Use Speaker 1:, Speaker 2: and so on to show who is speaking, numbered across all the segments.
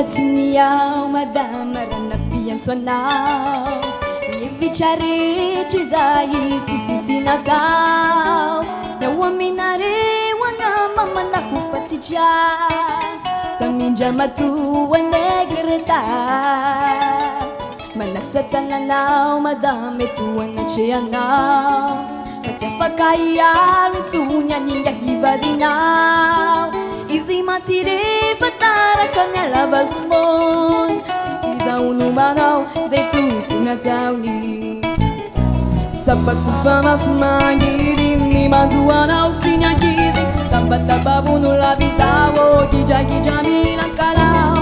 Speaker 1: tsiny madama ranapiantsonao nivicharechi zai tsisy natao na waminare wangama manakufatija taminja matu wanegreta manasatananao madame tuanacheanao fatsafakaiano tsunya ninga hivadinao izy matire fataraka mialava zumon izaunu manao zay tokony ataony sapaku famafumangiri ni manzuanao sinyangizi tabatababunu labitao gija milankalao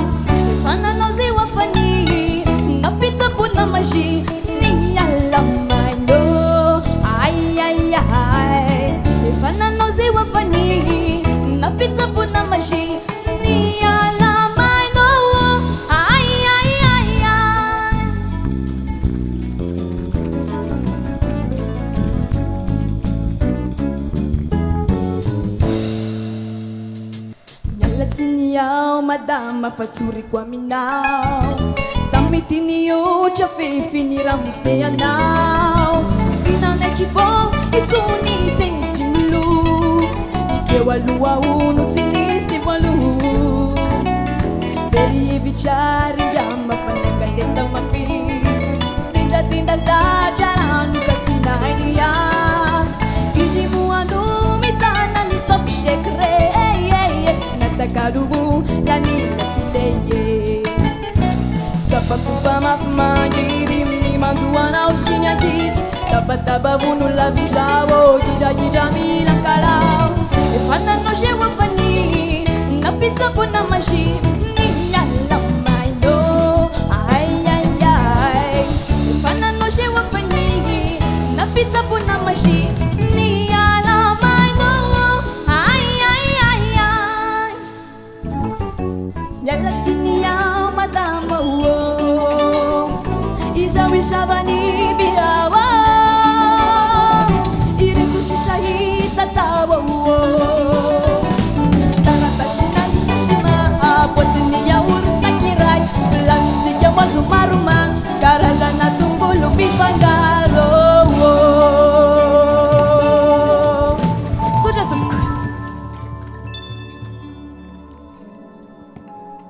Speaker 1: efananao zay wafani napita puna mashi ni alamaino ay efananao zay wafani napita puna mashi ni alamaino ay tsiny madama fatsuri kwa minao tamitinio cha fifinirahuse anao tsinanakibo itsuni tsenitsinulu ikewaluwa unu tsinisivalu veri vichari yama fanengatenda mafi sinjatinda zajaranu katsinaiya ijimuanu mitana ni top shekre takaruvu yani nakileye sapaku famafumangiri ni manzuana ushinyakiji tabatababunu lavijawo gija milankalao efanano wafani napita puna mashi